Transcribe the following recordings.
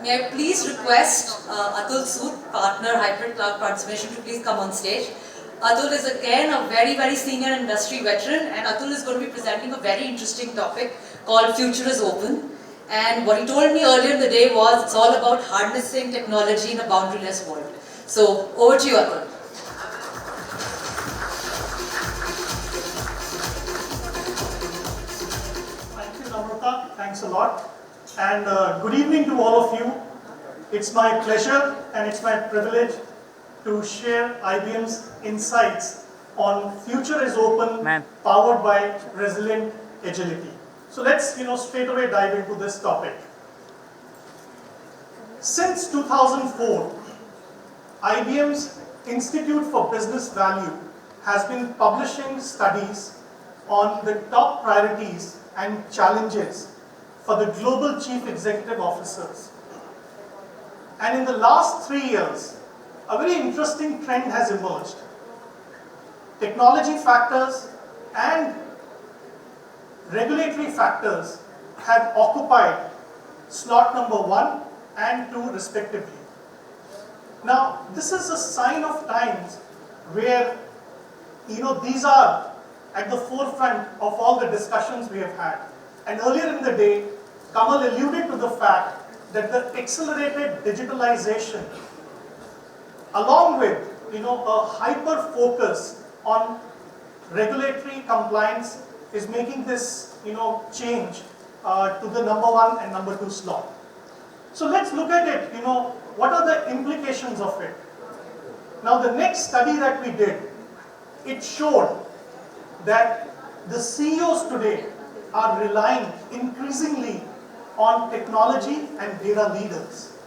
May I please request Atul Sood, partner Hybrid Cloud Transformation, to please come on stage. Atul is again a very senior industry veteran, and Atul is going to be presenting a very interesting topic called Future is Open. And what he told me earlier in the day was it's all about harnessing technology in a boundaryless world. So over to you, Atul. Thank you, Namrata. Thanks a lot. And good evening to all of you. It's my pleasure and it's my privilege to share IBM's insights on Future is Open, powered by Resilient Agility. So let's straight away dive into this topic. Since 2004, IBM's Institute for Business Value has been publishing studies on the top priorities and challenges for the global chief executive officers. And in the last 3 years, a very interesting trend has emerged. Technology factors and regulatory factors have occupied slot number 1 and 2 respectively. Now, this is a sign of times where these are at the forefront of all the discussions we have had. And earlier in the day, Kamal alluded to the fact that the accelerated digitalization, along with a hyper focus on regulatory compliance, is making this change to the number 1 and number 2 slot. So let's look at it. What are the implications of it? Now, the next study that we did, it showed that the CEOs today are relying increasingly on technology and data leaders.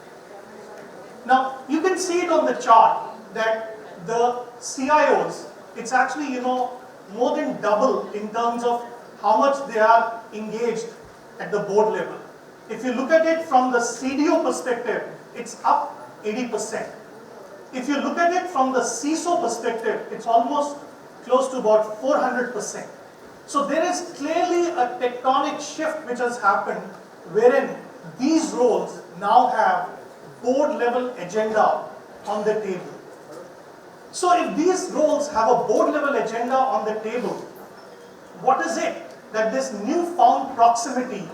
Now, you can see it on the chart that the CIOs, it's actually more than double in terms of how much they are engaged at the board level. If you look at it from the CDO perspective, it's up 80%. If you look at it from the CISO perspective, it's almost close to about 400%. So there is clearly a tectonic shift which has happened, wherein these roles now have board level agenda on the table. So if these roles have a board level agenda on the table, what is it that this newfound proximity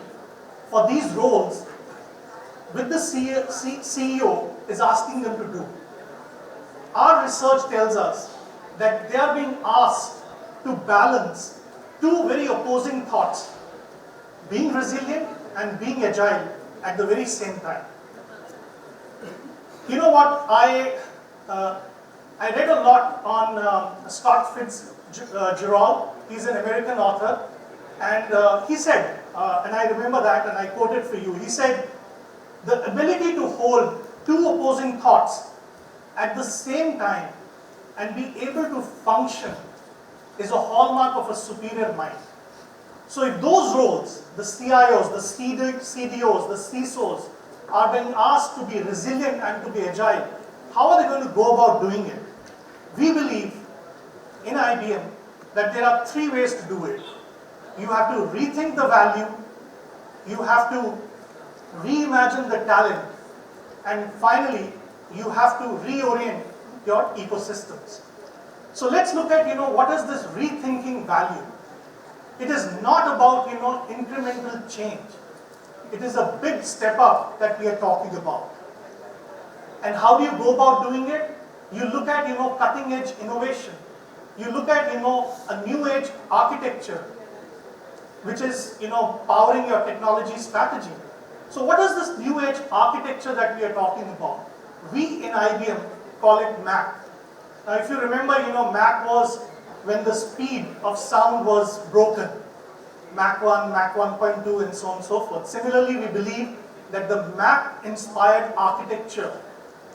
for these roles with the CEO is asking them to do? Our research tells us that they are being asked to balance two very opposing thoughts: being resilient and being agile at the very same time. You know what? I read a lot on Scott Fitzgerald. He's an American author, and he said, and I remember that, and I quote it for you. He said, "The ability to hold two opposing thoughts at the same time and be able to function is a hallmark of a superior mind." So if those roles, the CIOs, the CDOs, the CISOs, are being asked to be resilient and to be agile, how are they going to go about doing it? We believe in IBM that there are 3 ways to do it. You have to rethink the value, you have to reimagine the talent, and finally, you have to reorient your ecosystems. So let's look at what is this rethinking value. It is not about incremental change. It is a big step up that we are talking about. And how do you go about doing it? You look at cutting edge innovation. You look at a new age architecture, which is powering your technology strategy. So what is this new age architecture that we are talking about? We in IBM call it MAC. Now, if you remember, MAC was when the speed of sound was broken. Mach 1, Mach 1.2, and so on and so forth. Similarly, we believe that the Mach-inspired architecture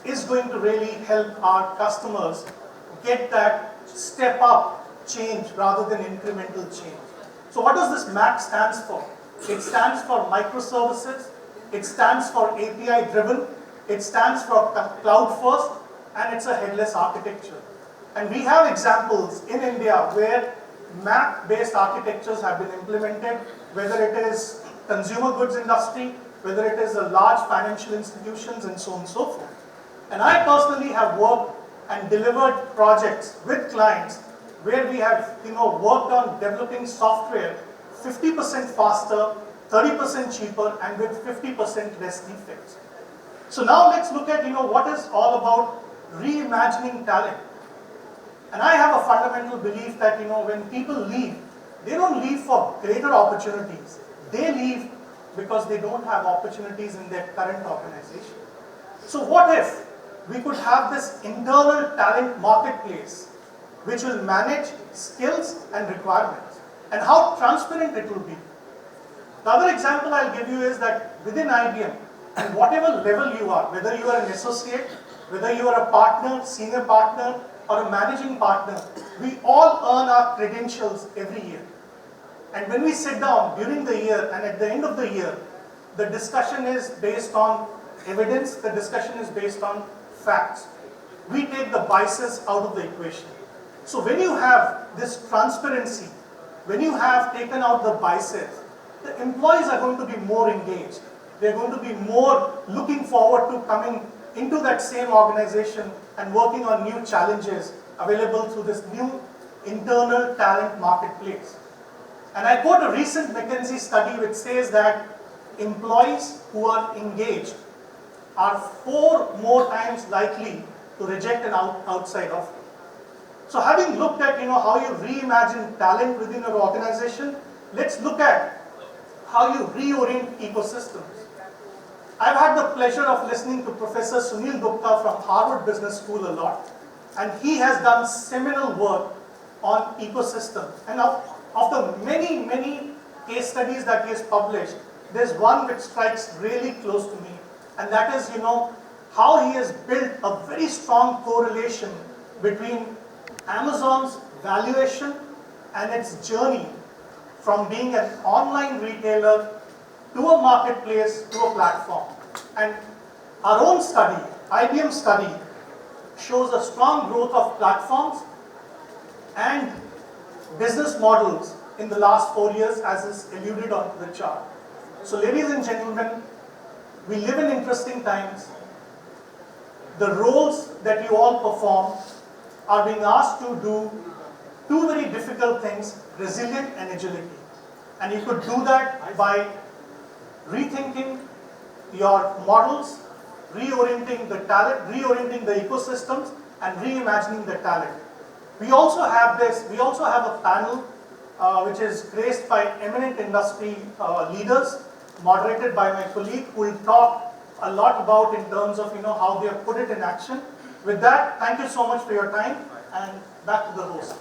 is going to really help our customers get that step-up change rather than incremental change. So what does this Mach stands for? It stands for microservices, it stands for API-driven, it stands for cloud-first, and it's a headless architecture. And we have examples in India where Mac-based architectures have been implemented, whether it is consumer goods industry, whether it is a large financial institutions and so on and so forth. And I personally have worked and delivered projects with clients where we have worked on developing software 50% faster, 30% cheaper, and with 50% less defects. So now let's look at what is all about reimagining talent. And I have a fundamental belief that when people leave, they don't leave for greater opportunities. They leave because they don't have opportunities in their current organization. So what if we could have this internal talent marketplace which will manage skills and requirements, and how transparent it will be. The other example I'll give you is that within IBM, and whatever level you are, whether you are an associate, whether you are a partner, senior partner, or a managing partner, we all earn our credentials every year. And when we sit down during the year and at the end of the year, the discussion is based on evidence, the discussion is based on facts. We take the biases out of the equation. So when you have this transparency, when you have taken out the biases, the employees are going to be more engaged. They're going to be more looking forward to coming into that same organization and working on new challenges available through this new internal talent marketplace. And I quote a recent McKinsey study which says that employees who are engaged are 4 more times likely to reject an outside offer. So having looked at how you reimagine talent within your organization, let's look at how you reorient ecosystems. I've had the pleasure of listening to Professor Sunil Gupta from Harvard Business School a lot, and he has done seminal work on ecosystems. And now, after many case studies that he has published, there's one which strikes really close to me, and that is, how he has built a very strong correlation between Amazon's valuation and its journey from being an online retailer to a marketplace to a platform. And our own study, IBM study, shows a strong growth of platforms and business models in the last 4 years, as is alluded on the chart. So ladies and gentlemen, we live in interesting times. The roles that you all perform are being asked to do 2 very difficult things: resilience and agility. And you could do that by rethinking your models, reorienting the talent, reorienting the ecosystems, and reimagining the talent. We also have a panel which is graced by eminent industry leaders, moderated by my colleague, who will talk a lot about in terms of how they have put it in action. With that, thank you so much for your time, and back to the host.